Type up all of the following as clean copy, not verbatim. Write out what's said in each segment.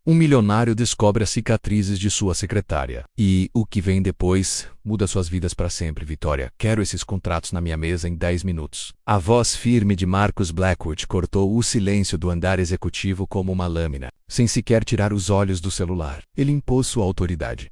Um milionário descobre as cicatrizes de sua secretária. E o que vem depois muda suas vidas para sempre. Vitória, quero esses contratos na minha mesa em 10 minutos. A voz firme de Marcus Blackwood cortou o silêncio do andar executivo como uma lâmina, sem sequer tirar os olhos do celular. Ele impôs sua autoridade.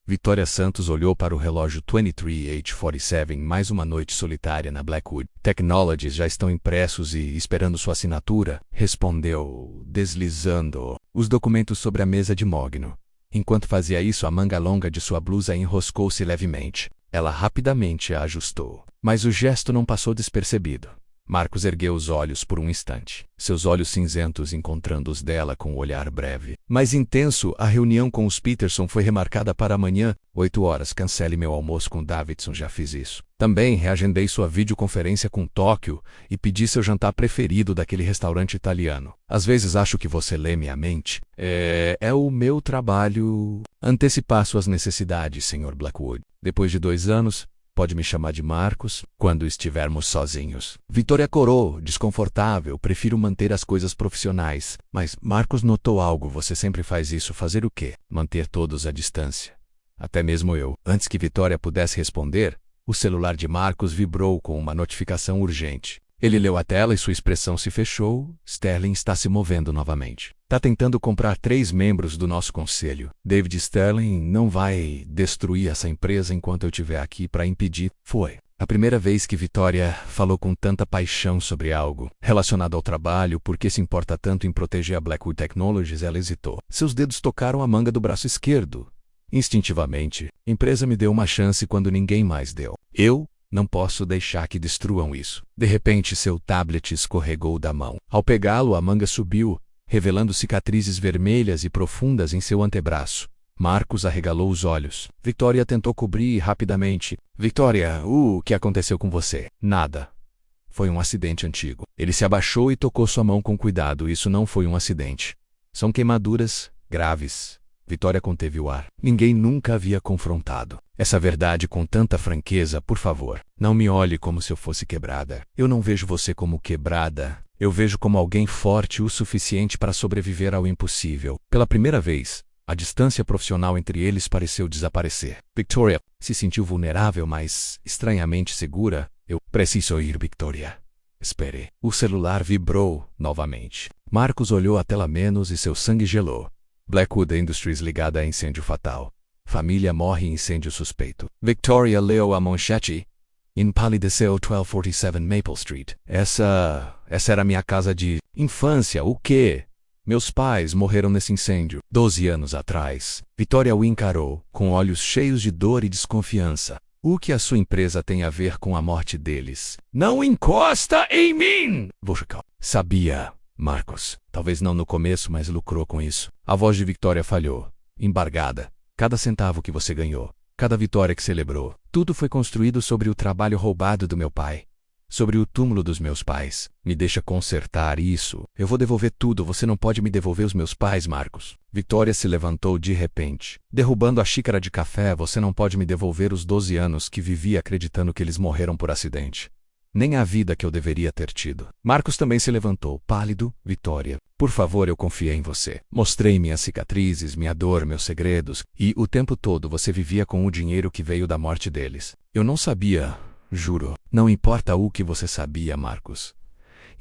Vitória Santos olhou para o relógio 23h47. Mais uma noite solitária na Blackwood Technologies. Já estão impressos e esperando sua assinatura, respondeu, deslizando os documentos sobre a mesa de mogno. Enquanto fazia isso, a manga longa de sua blusa enroscou-se levemente. Ela rapidamente a ajustou, mas o gesto não passou despercebido. Marcus ergueu os olhos por um instante, seus olhos cinzentos encontrando os dela com um olhar breve, mas intenso. A reunião com os Peterson foi remarcada para amanhã, 8 horas. Cancele meu almoço com Davidson, já fiz isso. Também reagendei sua videoconferência com Tóquio e pedi seu jantar preferido daquele restaurante italiano. Às vezes acho que você lê minha mente. É o meu trabalho antecipar suas necessidades, Sr. Blackwood. Depois de 2 anos, pode me chamar de Marcus quando estivermos sozinhos. Vitória corou, desconfortável. Prefiro manter as coisas profissionais. Mas Marcus notou algo. Você sempre faz isso. Fazer o quê? Manter todos à distância. Até mesmo eu. Antes que Vitória pudesse responder, o celular de Marcus vibrou com uma notificação urgente. Ele leu a tela e sua expressão se fechou. Sterling está se movendo novamente. Tá tentando comprar 3 membros do nosso conselho. David Sterling não vai destruir essa empresa enquanto eu estiver aqui para impedir. Foi a primeira vez que Vitória falou com tanta paixão sobre algo relacionado ao trabalho. Por que se importa tanto em proteger a Blackwood Technologies? Ela hesitou. Seus dedos tocaram a manga do braço esquerdo. Instintivamente, a empresa me deu uma chance quando ninguém mais deu. Eu não posso deixar que destruam isso. De repente, seu tablet escorregou da mão. Ao pegá-lo, a manga subiu, revelando cicatrizes vermelhas e profundas em seu antebraço. Marcus arregalou os olhos. Vitória tentou cobrir rapidamente. Vitória, o que aconteceu com você? Nada. Foi um acidente antigo. Ele se abaixou e tocou sua mão com cuidado. Isso não foi um acidente. São queimaduras graves. Vitória conteve o ar. Ninguém nunca havia confrontado essa verdade com tanta franqueza. Por favor, não me olhe como se eu fosse quebrada. Eu não vejo você como quebrada. Eu vejo como alguém forte o suficiente para sobreviver ao impossível. Pela primeira vez, a distância profissional entre eles pareceu desaparecer. Victoria se sentiu vulnerável, mas estranhamente segura. Eu preciso ir, Victoria. Espere. O celular vibrou novamente. Marcus olhou a tela menos e seu sangue gelou. Blackwood Industries ligada a incêndio fatal. Família morre em incêndio suspeito. Victoria leu a manchete. Empalideceu 1247 Maple Street. Essa era minha casa de infância. O quê? Meus pais morreram nesse incêndio 12 anos atrás. Vitória o encarou, com olhos cheios de dor e desconfiança. O que a sua empresa tem a ver com a morte deles? Não encosta em mim! Sabia, Marcus. Talvez não no começo, mas lucrou com isso. A voz de Vitória falhou, embargada. Cada centavo que você ganhou, cada vitória que celebrou, tudo foi construído sobre o trabalho roubado do meu pai. Sobre o túmulo dos meus pais. Me deixa consertar isso. Eu vou devolver tudo. Você não pode me devolver os meus pais, Marcus. Vitória se levantou de repente, derrubando a xícara de café. Você não pode me devolver os 12 anos que vivi acreditando que eles morreram por acidente. Nem a vida que eu deveria ter tido. Marcus também se levantou, pálido. Vitória, por favor, eu confiei em você. Mostrei minhas cicatrizes, minha dor, meus segredos. E o tempo todo você vivia com o dinheiro que veio da morte deles. Eu não sabia. Juro. Não importa o que você sabia, Marcus.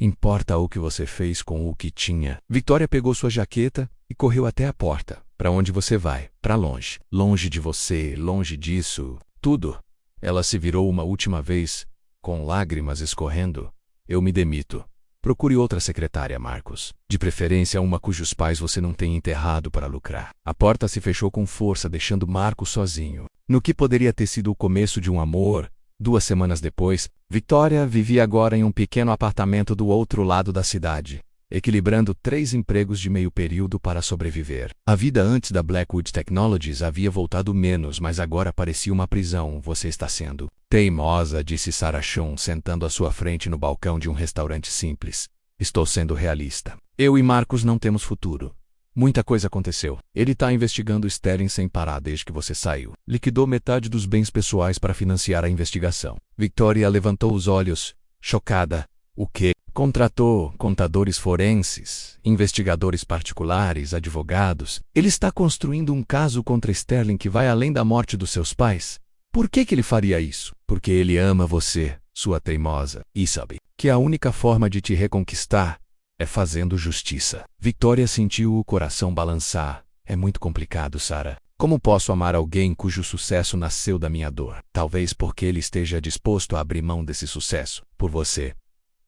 Importa o que você fez com o que tinha. Vitória pegou sua jaqueta e correu até a porta. Para onde você vai? Para longe. Longe de você, longe disso. Tudo. Ela se virou uma última vez, com lágrimas escorrendo. Eu me demito. Procure outra secretária, Marcus. De preferência uma cujos pais você não tenha enterrado para lucrar. A porta se fechou com força, deixando Marcus sozinho. No que poderia ter sido o começo de um amor. 2 semanas depois, Vitória vivia agora em um pequeno apartamento do outro lado da cidade, equilibrando 3 empregos de meio período para sobreviver. A vida antes da Blackwood Technologies havia voltado menos, mas agora parecia uma prisão. Você está sendo teimosa, disse Sarah Chon, sentando à sua frente no balcão de um restaurante simples. Estou sendo realista. Eu e Marcus não temos futuro. Muita coisa aconteceu. Ele está investigando Sterling sem parar desde que você saiu. Liquidou metade dos bens pessoais para financiar a investigação. Victoria levantou os olhos, chocada. O quê? Contratou contadores forenses, investigadores particulares, advogados. Ele está construindo um caso contra Sterling que vai além da morte dos seus pais. Por que ele faria isso? Porque ele ama você, sua teimosa, e sabe que a única forma de te reconquistar é fazendo justiça. Victoria sentiu o coração balançar. É muito complicado, Sarah. Como posso amar alguém cujo sucesso nasceu da minha dor? Talvez porque ele esteja disposto a abrir mão desse sucesso por você.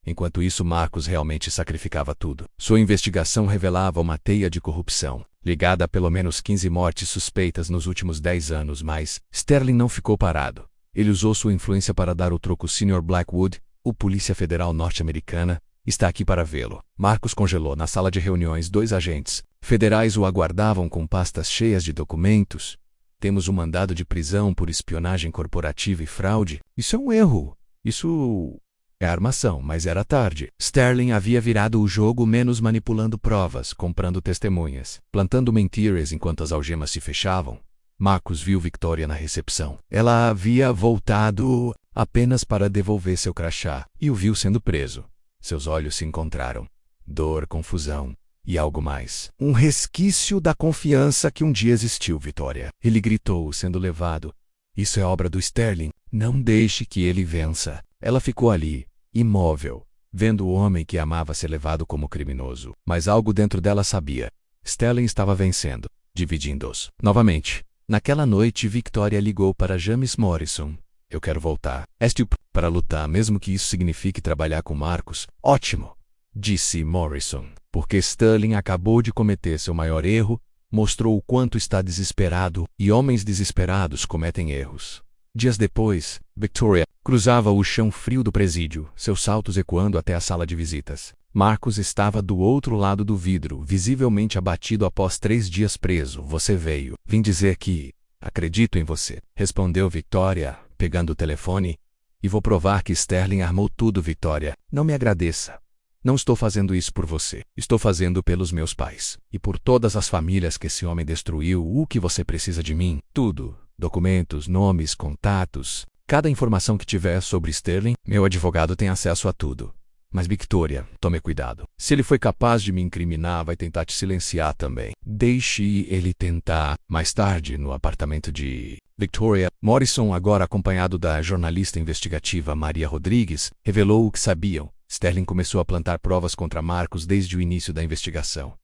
Enquanto isso, Marcus realmente sacrificava tudo. Sua investigação revelava uma teia de corrupção, ligada a pelo menos 15 mortes suspeitas nos últimos 10 anos, mas Sterling não ficou parado. Ele usou sua influência para dar o troco. Sr. Blackwood, o Polícia Federal norte-americana, está aqui para vê-lo. Marcus congelou. Na sala de reuniões, 2 agentes federais o aguardavam com pastas cheias de documentos. Temos um mandado de prisão por espionagem corporativa e fraude. Isso é um erro. Isso é armação, mas era tarde. Sterling havia virado o jogo, menos manipulando provas, comprando testemunhas, plantando mentiras enquanto as algemas se fechavam. Marcus viu Victoria na recepção. Ela havia voltado apenas para devolver seu crachá e o viu sendo preso. Seus olhos se encontraram. Dor, confusão e algo mais. Um resquício da confiança que um dia existiu, Victoria. Ele gritou, sendo levado. Isso é obra do Sterling. Não deixe que ele vença. Ela ficou ali, imóvel, vendo o homem que amava ser levado como criminoso. Mas algo dentro dela sabia. Sterling estava vencendo, dividindo-os. Novamente, naquela noite, Victoria ligou para James Morrison. Eu quero voltar. Para lutar, mesmo que isso signifique trabalhar com Marcus. Ótimo, disse Morrison. Porque Sterling acabou de cometer seu maior erro, mostrou o quanto está desesperado, e homens desesperados cometem erros. Dias depois, Victoria cruzava o chão frio do presídio, seus saltos ecoando até a sala de visitas. Marcus estava do outro lado do vidro, visivelmente abatido após 3 dias preso. Você veio. Vim dizer que acredito em você, respondeu Victoria, pegando o telefone. E vou provar que Sterling armou tudo, Victoria. Não me agradeça. Não estou fazendo isso por você. Estou fazendo pelos meus pais. E por todas as famílias que esse homem destruiu. O que você precisa de mim? Tudo. Documentos, nomes, contatos. Cada informação que tiver sobre Sterling, meu advogado tem acesso a tudo. Mas Victoria, tome cuidado. Se ele foi capaz de me incriminar, vai tentar te silenciar também. Deixe ele tentar. Mais tarde, no apartamento de Victoria, Morrison, agora acompanhado da jornalista investigativa Maria Rodrigues, revelou o que sabiam. Sterling começou a plantar provas contra Marcus desde o início da investigação.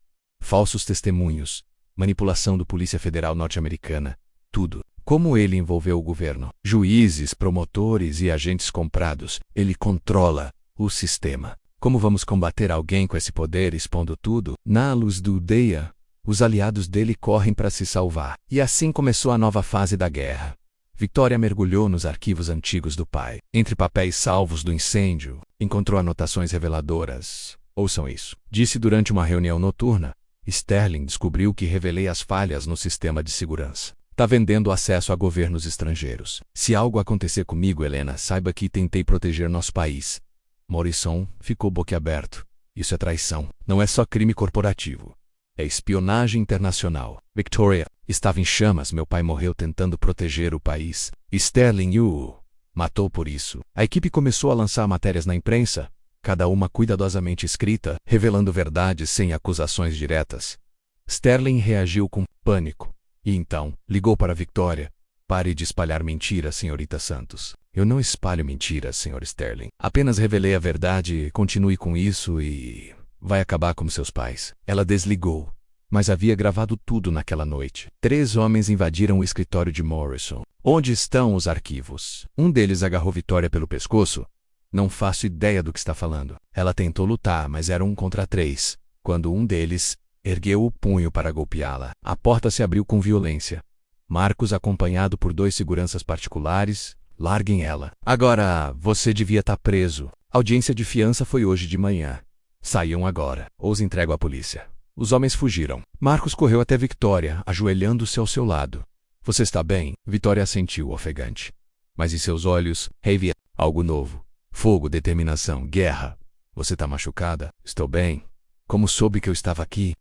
Falsos testemunhos, manipulação do Polícia Federal norte-americana, tudo. Como ele envolveu o governo, juízes, promotores e agentes comprados, ele controla o sistema. Como vamos combater alguém com esse poder expondo tudo? Na luz do dia, os aliados dele correm para se salvar. E assim começou a nova fase da guerra. Victoria mergulhou nos arquivos antigos do pai. Entre papéis salvos do incêndio, encontrou anotações reveladoras. Ouçam isso. Disse durante uma reunião noturna, Sterling descobriu que revelei as falhas no sistema de segurança. Tá vendendo acesso a governos estrangeiros. Se algo acontecer comigo, Helena, saiba que tentei proteger nosso país. Morrison ficou boquiaberto. Isso é traição. Não é só crime corporativo. É espionagem internacional. Victoria estava em chamas. Meu pai morreu tentando proteger o país. Sterling o matou por isso. A equipe começou a lançar matérias na imprensa, cada uma cuidadosamente escrita, revelando verdades sem acusações diretas. Sterling reagiu com pânico. E então, ligou para Victoria. Pare de espalhar mentiras, senhorita Santos. Eu não espalho mentiras, Sr. Sterling. Apenas revelei a verdade, continue com isso e vai acabar como seus pais. Ela desligou, mas havia gravado tudo naquela noite. 3 homens invadiram o escritório de Morrison. Onde estão os arquivos? Um deles agarrou Victoria pelo pescoço. Não faço ideia do que está falando. Ela tentou lutar, mas era 1 contra 3. Quando um deles ergueu o punho para golpeá-la, a porta se abriu com violência. Marcus, acompanhado por 2 seguranças particulares, larguem ela. Agora, você devia estar preso. A audiência de fiança foi hoje de manhã. Saiam agora, ou os entrego à polícia. Os homens fugiram. Marcus correu até Victoria, ajoelhando-se ao seu lado. Você está bem? Victoria assentiu, ofegante. Mas em seus olhos, havia algo novo. Fogo, determinação, guerra. Você está machucada? Estou bem. Como soube que eu estava aqui?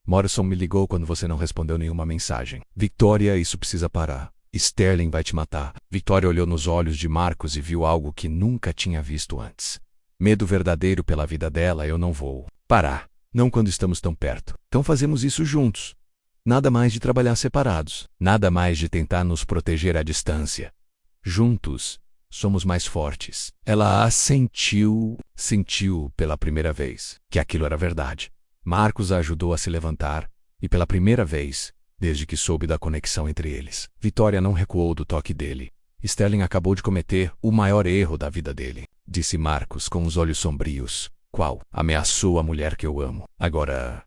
Morrison me ligou quando você não respondeu nenhuma mensagem. Victoria, isso precisa parar. Sterling vai te matar. Victoria olhou nos olhos de Marcus e viu algo que nunca tinha visto antes. Medo verdadeiro pela vida dela. Eu não vou parar. Não quando estamos tão perto. Então fazemos isso juntos. Nada mais de trabalhar separados. Nada mais de tentar nos proteger à distância. Juntos, somos mais fortes. Ela sentiu pela primeira vez que aquilo era verdade. Marcus a ajudou a se levantar, e pela primeira vez, desde que soube da conexão entre eles, Victoria não recuou do toque dele. Sterling acabou de cometer o maior erro da vida dele, disse Marcus com os olhos sombrios. Qual? Ameaçou a mulher que eu amo. Agora,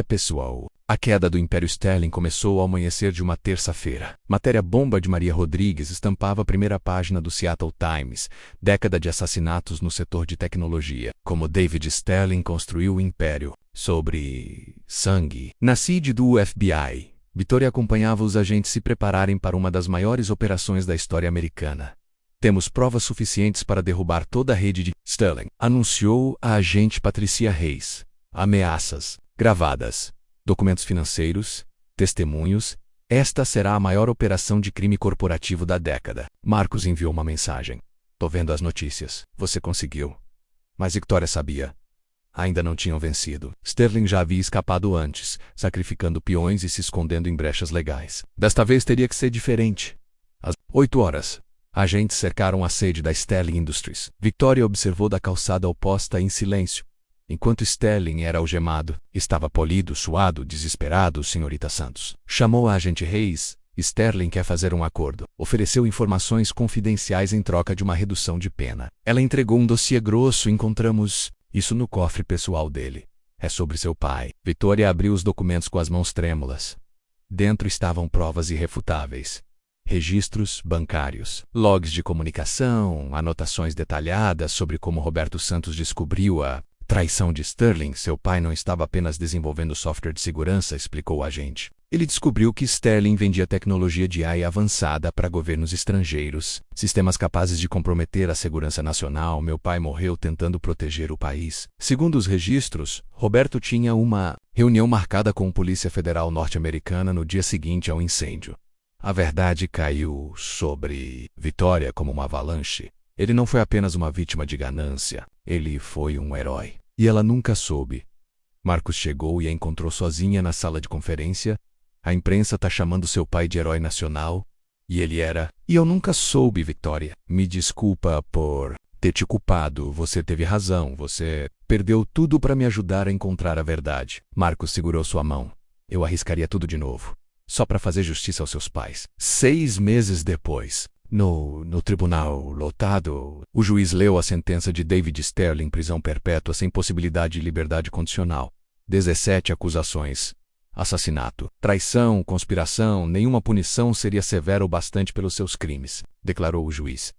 pessoal. A queda do Império Sterling começou ao amanhecer de uma terça-feira. Matéria bomba de Maria Rodrigues estampava a primeira página do Seattle Times. Década de assassinatos no setor de tecnologia. Como David Sterling construiu o império. Sobre sangue. Na sede do FBI, Victoria acompanhava os agentes se prepararem para uma das maiores operações da história americana. Temos provas suficientes para derrubar toda a rede de Sterling, anunciou a agente Patricia Reis. Ameaças, gravadas, documentos financeiros, testemunhos. Esta será a maior operação de crime corporativo da década. Marcus enviou uma mensagem. Tô vendo as notícias. Você conseguiu. Mas Victoria sabia. Ainda não tinham vencido. Sterling já havia escapado antes, sacrificando peões e se escondendo em brechas legais. Desta vez teria que ser diferente. Às 8 horas. Agentes cercaram a sede da Sterling Industries. Victoria observou da calçada oposta em silêncio. Enquanto Sterling era algemado, estava polido, suado, desesperado, senhorita Santos. Chamou a agente Reis. Sterling quer fazer um acordo. Ofereceu informações confidenciais em troca de uma redução de pena. Ela entregou um dossiê grosso. Encontramos isso no cofre pessoal dele. É sobre seu pai. Victoria abriu os documentos com as mãos trêmulas. Dentro estavam provas irrefutáveis. Registros bancários, logs de comunicação, anotações detalhadas sobre como Roberto Santos descobriu a traição de Sterling. Seu pai não estava apenas desenvolvendo software de segurança, explicou o agente. Ele descobriu que Sterling vendia tecnologia de AI avançada para governos estrangeiros, sistemas capazes de comprometer a segurança nacional. Meu pai morreu tentando proteger o país. Segundo os registros, Roberto tinha uma reunião marcada com a Polícia Federal norte-americana no dia seguinte ao incêndio. A verdade caiu sobre Victoria como uma avalanche. Ele não foi apenas uma vítima de ganância, ele foi um herói. E ela nunca soube. Marcus chegou e a encontrou sozinha na sala de conferência. A imprensa tá chamando seu pai de herói nacional. E ele era. E eu nunca soube, Victoria. Me desculpa por ter te culpado. Você teve razão. Você perdeu tudo para me ajudar a encontrar a verdade. Marcus segurou sua mão. Eu arriscaria tudo de novo. Só para fazer justiça aos seus pais. 6 meses depois, no tribunal lotado, o juiz leu a sentença de David Sterling, prisão perpétua sem possibilidade de liberdade condicional. 17 acusações. Assassinato, traição, conspiração, nenhuma punição seria severa o bastante pelos seus crimes, declarou o juiz.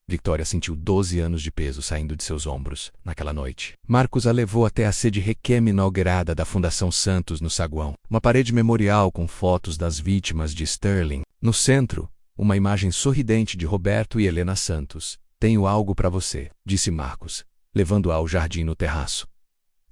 Victoria sentiu 12 anos de peso saindo de seus ombros naquela noite. Marcus a levou até a sede recém-inaugurada da Fundação Santos no saguão. Uma parede memorial com fotos das vítimas de Sterling. No centro, uma imagem sorridente de Roberto e Helena Santos. Tenho algo para você, disse Marcus, levando-a ao jardim no terraço.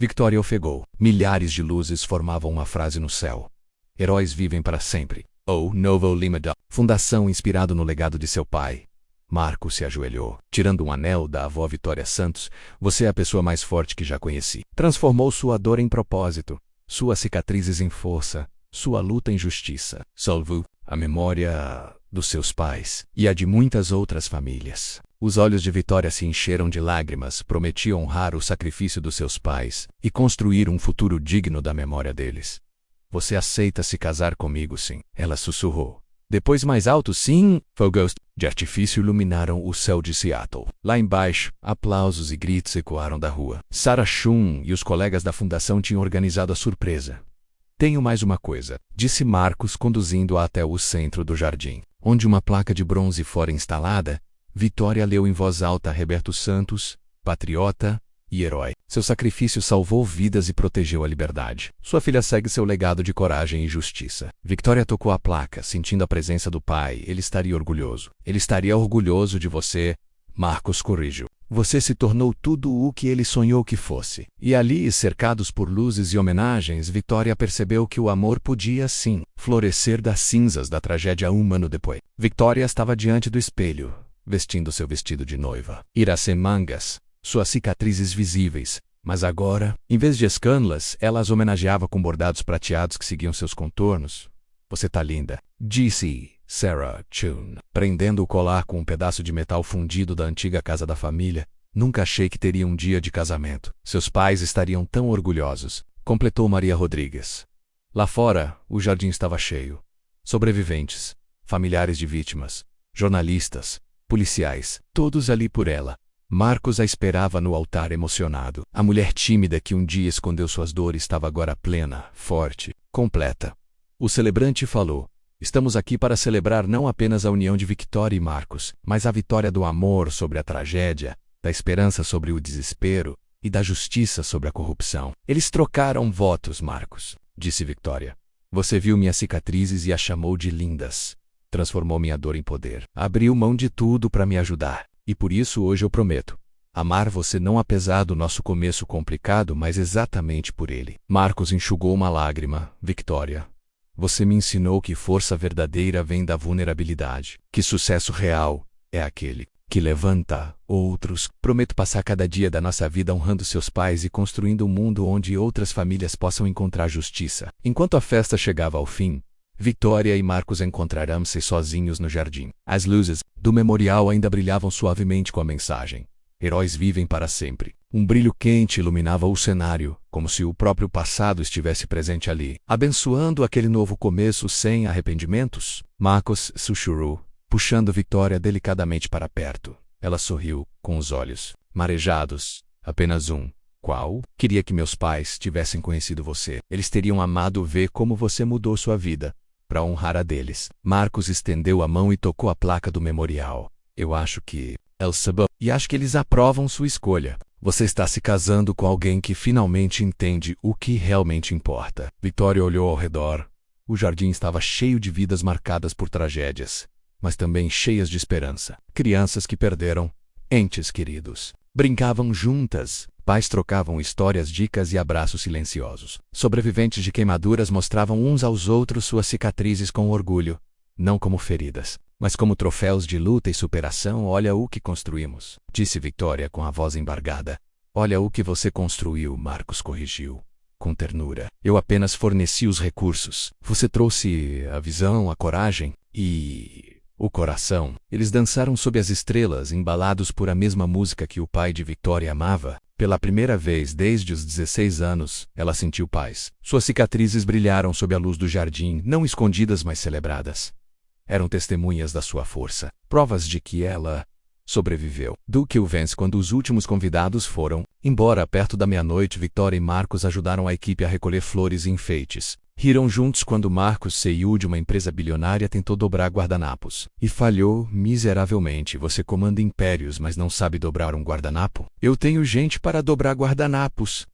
Victoria ofegou. Milhares de luzes formavam uma frase no céu. Heróis vivem para sempre. Ou Novo Limada. Fundação inspirado no legado de seu pai. Marcos se ajoelhou, tirando um anel da avó Victoria Santos. Você é a pessoa mais forte que já conheci. Transformou sua dor em propósito, suas cicatrizes em força, sua luta em justiça. Salvou a memória dos seus pais e a de muitas outras famílias. Os olhos de Victoria se encheram de lágrimas. Prometia honrar o sacrifício dos seus pais e construir um futuro digno da memória deles. Você aceita se casar comigo, sim? Ela sussurrou. Depois mais alto, sim, fogos de artifício iluminaram o céu de Seattle. Lá embaixo, aplausos e gritos ecoaram da rua. Sarah Shum e os colegas da fundação tinham organizado a surpresa. Tenho mais uma coisa, disse Marcus conduzindo-a até o centro do jardim, onde uma placa de bronze fora instalada. Victoria leu em voz alta: Roberto Santos, patriota e herói. Seu sacrifício salvou vidas e protegeu a liberdade. Sua filha segue seu legado de coragem e justiça. Victoria tocou a placa, sentindo a presença do pai. Ele estaria orgulhoso. Ele estaria orgulhoso de você. Marcos corrigiu. Você se tornou tudo o que ele sonhou que fosse. E ali, cercados por luzes e homenagens, Victoria percebeu que o amor podia, sim, florescer das cinzas da tragédia um ano depois. Victoria estava diante do espelho, vestindo seu vestido de noiva. Iracemangas, suas cicatrizes visíveis, mas agora, em vez de escândalas, ela as homenageava com bordados prateados que seguiam seus contornos. Você tá linda, disse Sarah Chun, prendendo o colar com um pedaço de metal fundido da antiga casa da família. Nunca achei que teria um dia de casamento. Seus pais estariam tão orgulhosos, completou Maria Rodrigues. Lá fora, o jardim estava cheio. Sobreviventes, familiares de vítimas, jornalistas, policiais, todos ali por ela. Marcos a esperava no altar emocionado. A mulher tímida que um dia escondeu suas dores estava agora plena, forte, completa. O celebrante falou: estamos aqui para celebrar não apenas a união de Victoria e Marcos, mas a vitória do amor sobre a tragédia, da esperança sobre o desespero e da justiça sobre a corrupção. Eles trocaram votos, Marcos, disse Victoria. Você viu minhas cicatrizes e as chamou de lindas. Transformou minha dor em poder. Abriu mão de tudo para me ajudar. E por isso hoje eu prometo amar você não apesar do nosso começo complicado, mas exatamente por ele. Marcos enxugou uma lágrima. Victoria, você me ensinou que força verdadeira vem da vulnerabilidade, que sucesso real é aquele que levanta outros. Prometo passar cada dia da nossa vida honrando seus pais e construindo um mundo onde outras famílias possam encontrar justiça. Enquanto a festa chegava ao fim, Victoria e Marcos encontraram-se sozinhos no jardim. As luzes do memorial ainda brilhavam suavemente com a mensagem: heróis vivem para sempre. Um brilho quente iluminava o cenário, como se o próprio passado estivesse presente ali, abençoando aquele novo começo sem arrependimentos. Marcos sussurrou, puxando Victoria delicadamente para perto. Ela sorriu, com os olhos marejados. Apenas um. Qual? Queria que meus pais tivessem conhecido você. Eles teriam amado ver como você mudou sua vida, para honrar a deles. Marcos estendeu a mão e tocou a placa do memorial. Eu acho que e acho que eles aprovam sua escolha. Você está se casando com alguém que finalmente entende o que realmente importa. Victoria olhou ao redor. O jardim estava cheio de vidas marcadas por tragédias, mas também cheias de esperança. Crianças que perderam entes queridos. Brincavam juntas. Pais trocavam histórias, dicas e abraços silenciosos. Sobreviventes de queimaduras mostravam uns aos outros suas cicatrizes com orgulho, não como feridas, mas como troféus de luta e superação. Olha o que construímos, disse Victoria com a voz embargada. Olha o que você construiu, Marcos corrigiu, com ternura. Eu apenas forneci os recursos. Você trouxe a visão, a coragem e o coração. Eles dançaram sob as estrelas, embalados por a mesma música que o pai de Victoria amava. Pela primeira vez desde os 16 anos, ela sentiu paz. Suas cicatrizes brilharam sob a luz do jardim, não escondidas, mas celebradas. Eram testemunhas da sua força, provas de que ela sobreviveu. Duke vence quando os últimos convidados foram embora perto da meia-noite. Victoria e Marcos ajudaram a equipe a recolher flores e enfeites. Riram juntos quando Marcos, CEO de uma empresa bilionária, tentou dobrar guardanapos. E falhou miseravelmente. Você comanda impérios, mas não sabe dobrar um guardanapo? Eu tenho gente para dobrar guardanapos.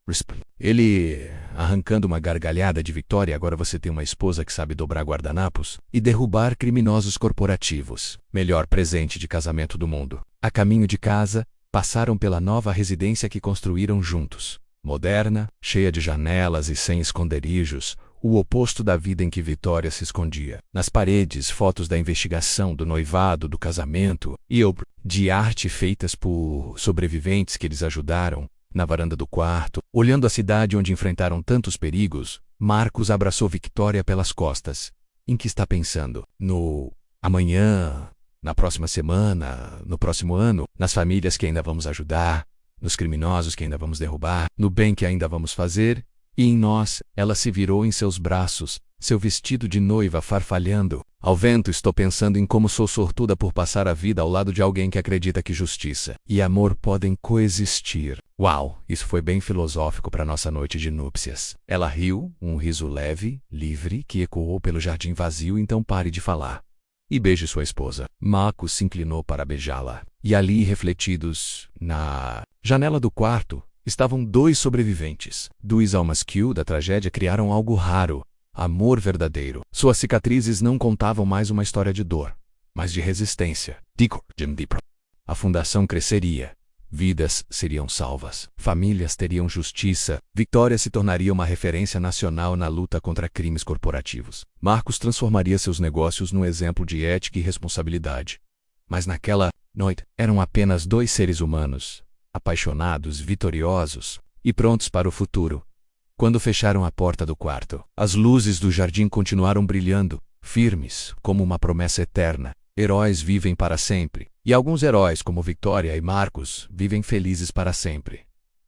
Ele, arrancando uma gargalhada de Victoria. Agora você tem uma esposa que sabe dobrar guardanapos e derrubar criminosos corporativos. Melhor presente de casamento do mundo. A caminho de casa, passaram pela nova residência que construíram juntos. Moderna, cheia de janelas e sem esconderijos, o oposto da vida em que Victoria se escondia. Nas paredes, fotos da investigação, do noivado, do casamento e de arte feitas por sobreviventes que eles ajudaram. Na varanda do quarto, olhando a cidade onde enfrentaram tantos perigos, Marcos abraçou Victoria pelas costas. Em que está pensando? No amanhã, na próxima semana, no próximo ano, nas famílias que ainda vamos ajudar, nos criminosos que ainda vamos derrubar, no bem que ainda vamos fazer. E em nós. Ela se virou em seus braços, seu vestido de noiva farfalhando. Ao vento, estou pensando em como sou sortuda por passar a vida ao lado de alguém que acredita que justiça e amor podem coexistir. Uau, isso foi bem filosófico para nossa noite de núpcias. Ela riu, um riso leve, livre, que ecoou pelo jardim vazio. Então pare de falar e beije sua esposa. Marcos se inclinou para beijá-la. E ali, refletidos na janela do quarto, estavam dois sobreviventes. Duas almas que, da tragédia, criaram algo raro, amor verdadeiro. Suas cicatrizes não contavam mais uma história de dor, mas de resistência. A fundação cresceria. Vidas seriam salvas. Famílias teriam justiça. Victoria se tornaria uma referência nacional na luta contra crimes corporativos. Marcos transformaria seus negócios num exemplo de ética e responsabilidade. Mas naquela noite, eram apenas dois seres humanos. apaixonados, vitoriosos e prontos para o futuro. Quando fecharam a porta do quarto, as luzes do jardim continuaram brilhando, firmes, como uma promessa eterna. Heróis vivem para sempre, e alguns heróis, como Victoria e Marcus, vivem felizes para sempre.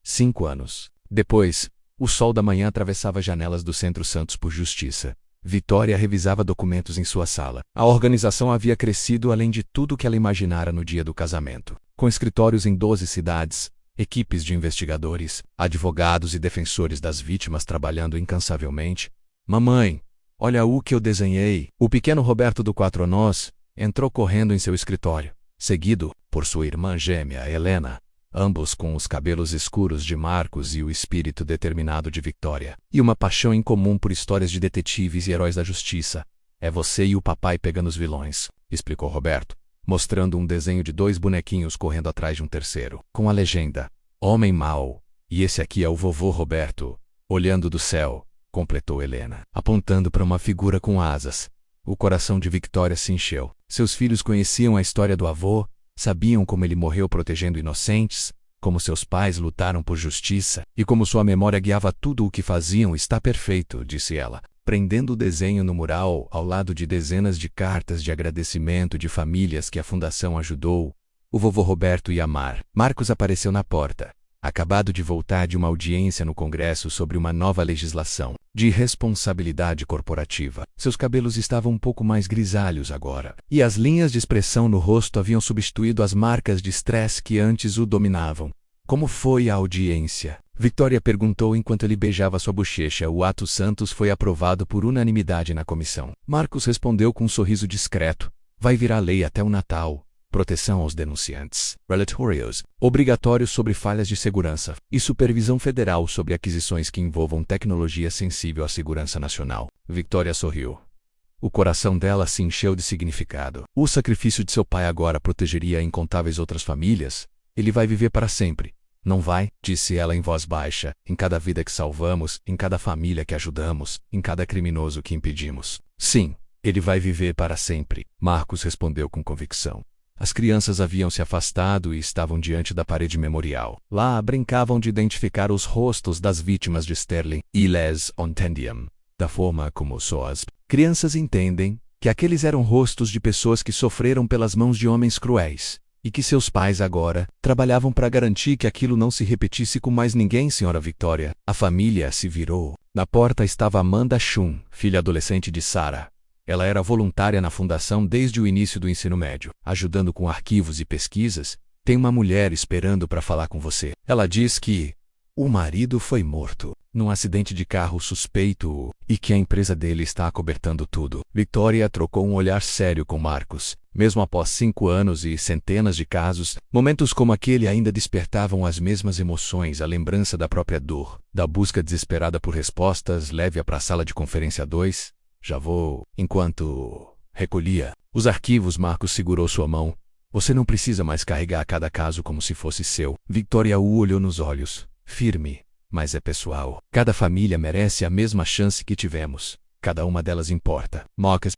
5 anos depois, o sol da manhã atravessava janelas do Centro Santos por Justiça. Victoria revisava documentos em sua sala. A organização havia crescido além de tudo o que ela imaginara no dia do casamento. Com escritórios em 12 cidades, equipes de investigadores, advogados e defensores das vítimas trabalhando incansavelmente. Mamãe, olha o que eu desenhei. O pequeno Roberto do Quatro Nós entrou correndo em seu escritório, seguido por sua irmã gêmea, Helena, ambos com os cabelos escuros de Marcus e o espírito determinado de Victoria, e uma paixão em comum por histórias de detetives e heróis da justiça. É você e o papai pegando os vilões, explicou Roberto, mostrando um desenho de 2 bonequinhos correndo atrás de um terceiro, com a legenda, Homem Mau, e esse aqui é o vovô Roberto, olhando do céu, completou Helena, apontando para uma figura com asas. O coração de Victoria se encheu. Seus filhos conheciam a história do avô, sabiam como ele morreu protegendo inocentes, como seus pais lutaram por justiça, e como sua memória guiava tudo o que faziam. Está perfeito, disse ela, prendendo o desenho no mural ao lado de dezenas de cartas de agradecimento de famílias que a fundação ajudou. O vovô Roberto ia amar. Marcus apareceu na porta, acabado de voltar de uma audiência no Congresso sobre uma nova legislação de responsabilidade corporativa. Seus cabelos estavam um pouco mais grisalhos agora, e as linhas de expressão no rosto haviam substituído as marcas de estresse que antes o dominavam. Como foi a audiência? Victoria perguntou enquanto ele beijava sua bochecha. O ato Santos foi aprovado por unanimidade na comissão. Marcus respondeu com um sorriso discreto. Vai virar lei até o Natal. Proteção aos denunciantes, relatórios obrigatórios sobre falhas de segurança e supervisão federal sobre aquisições que envolvam tecnologia sensível à segurança nacional. Victoria sorriu. O coração dela se encheu de significado. O sacrifício de seu pai agora protegeria incontáveis outras famílias. Ele vai viver para sempre. Não vai? Disse ela em voz baixa. Em cada vida que salvamos, em cada família que ajudamos, em cada criminoso que impedimos. Sim, ele vai viver para sempre, Marcus respondeu com convicção. As crianças haviam se afastado e estavam diante da parede memorial. Lá brincavam de identificar os rostos das vítimas de Sterling e Les Ontendiam, da forma como só as crianças entendem que aqueles eram rostos de pessoas que sofreram pelas mãos de homens cruéis, e que seus pais agora trabalhavam para garantir que aquilo não se repetisse com mais ninguém. Senhora Victoria, a família se virou. Na porta estava Amanda Shum, filha adolescente de Sarah. Ela era voluntária na fundação desde o início do ensino médio, ajudando com arquivos e pesquisas. Tem uma mulher esperando para falar com você. Ela diz que o marido foi morto num acidente de carro suspeito e que a empresa dele está acobertando tudo. Victoria trocou um olhar sério com Marcus. Mesmo após 5 anos e centenas de casos, momentos como aquele ainda despertavam as mesmas emoções, a lembrança da própria dor, da busca desesperada por respostas. Leve-a para a sala de conferência 2. Já vou. Enquanto recolhia os arquivos, Marcus segurou sua mão. Você não precisa mais carregar cada caso como se fosse seu. Victoria o olhou nos olhos. Firme, mas é pessoal. Cada família merece a mesma chance que tivemos. Cada uma delas importa. Marcus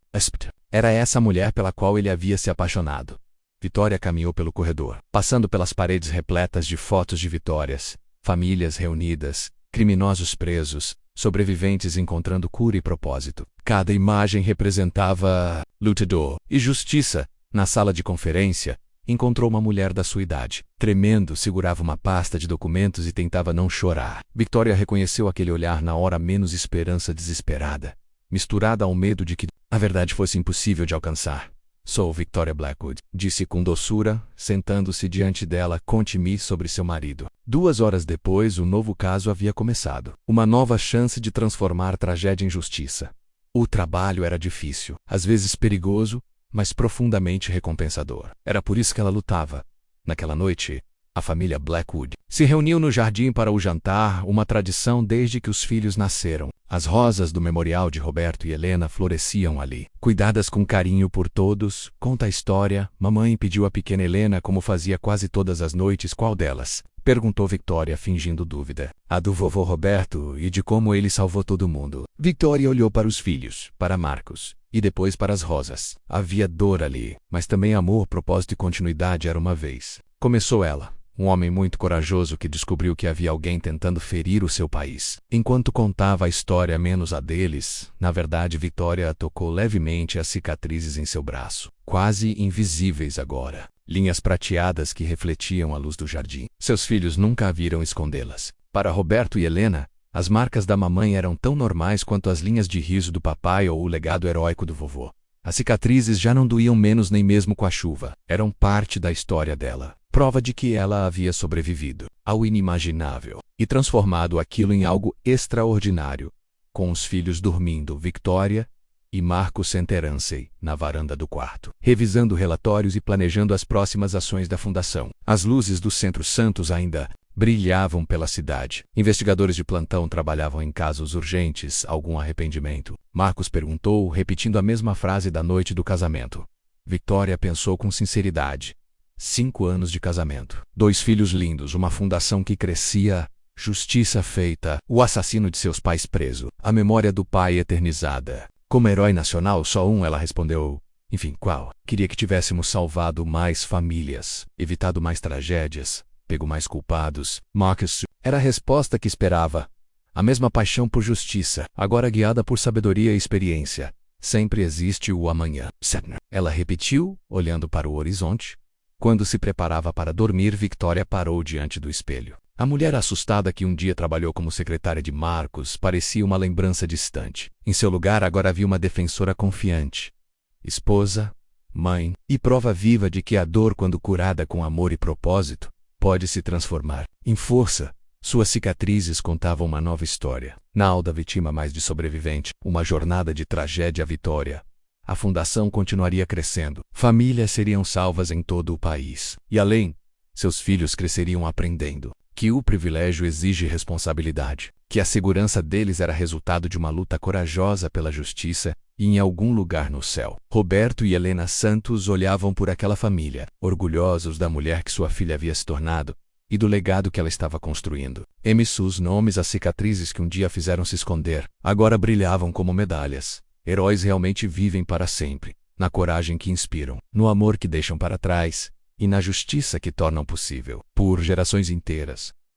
era essa mulher pela qual ele havia se apaixonado. Victoria caminhou pelo corredor, passando pelas paredes repletas de fotos de vitórias, famílias reunidas, criminosos presos, sobreviventes encontrando cura e propósito. Cada imagem representava lutador e justiça. Na sala de conferência, encontrou uma mulher da sua idade. Tremendo, segurava uma pasta de documentos e tentava não chorar. Victoria reconheceu aquele olhar na hora menos esperança desesperada, misturada ao medo de que a verdade fosse impossível de alcançar. Sou Victoria Blackwood, disse com doçura, sentando-se diante dela. Conte-me sobre seu marido. 2 horas depois, o novo caso havia começado. Uma nova chance de transformar tragédia em justiça. O trabalho era difícil, às vezes perigoso, mas profundamente recompensador. Era por isso que ela lutava. Naquela noite, a família Blackwood se reuniu no jardim para o jantar, uma tradição desde que os filhos nasceram. As rosas do memorial de Roberto e Helena floresciam ali, cuidadas com carinho por todos. Conta a história. Mamãe pediu à pequena Helena, como fazia quase todas as noites. Qual delas? Perguntou Victoria, fingindo dúvida. A do vovô Roberto e de como ele salvou todo mundo. Victoria olhou para os filhos, para Marcus, e depois para as rosas. Havia dor ali, mas também amor, propósito e continuidade. Era uma vez. Começou ela. um homem muito corajoso que descobriu que havia alguém tentando ferir o seu país. Enquanto contava a história menos a deles, na verdade Victoria tocou levemente as cicatrizes em seu braço, quase invisíveis agora. Linhas prateadas que refletiam a luz do jardim. Seus filhos nunca a viram escondê-las. Para Roberto e Helena, as marcas da mamãe eram tão normais quanto as linhas de riso do papai ou o legado heróico do vovô. As cicatrizes já não doíam menos nem mesmo com a chuva. Eram parte da história dela. Prova de que ela havia sobrevivido ao inimaginável e transformado aquilo em algo extraordinário. Com os filhos dormindo, Victoria e Marcos Senteransey na varanda do quarto, revisando relatórios e planejando as próximas ações da fundação. As luzes do Centro Santos ainda brilhavam pela cidade. Investigadores de plantão trabalhavam em casos urgentes. Algum arrependimento? Marcos perguntou, repetindo a mesma frase da noite do casamento. Victoria pensou com sinceridade. 5 anos de casamento. 2 filhos lindos, uma fundação que crescia, justiça feita, o assassino de seus pais preso, a memória do pai eternizada. Como herói nacional, só um, ela respondeu. Enfim, qual? Queria que tivéssemos salvado mais famílias, evitado mais tragédias, pego mais culpados. Marcus era a resposta que esperava. A mesma paixão por justiça, agora guiada por sabedoria e experiência. Sempre existe o amanhã. Ela repetiu, olhando para o horizonte. Quando se preparava para dormir, Victoria parou diante do espelho. A mulher assustada que um dia trabalhou como secretária de Marcos parecia uma lembrança distante. Em seu lugar agora havia uma defensora confiante. Esposa, mãe e prova viva de que a dor, quando curada com amor e propósito, pode se transformar em força. Suas cicatrizes contavam uma nova história. Não da vítima, mas de sobrevivente. Uma jornada de tragédia à vitória. A fundação continuaria crescendo. Famílias seriam salvas em todo o país. E além, seus filhos cresceriam aprendendo que o privilégio exige responsabilidade, que a segurança deles era resultado de uma luta corajosa pela justiça e em algum lugar no céu. Roberto e Helena Santos olhavam por aquela família, orgulhosos da mulher que sua filha havia se tornado e do legado que ela estava construindo. Seus nomes, as cicatrizes que um dia fizeram se esconder, agora brilhavam como medalhas. Heróis realmente vivem para sempre, na coragem que inspiram, no amor que deixam para trás e na justiça que tornam possível. Por gerações inteiras,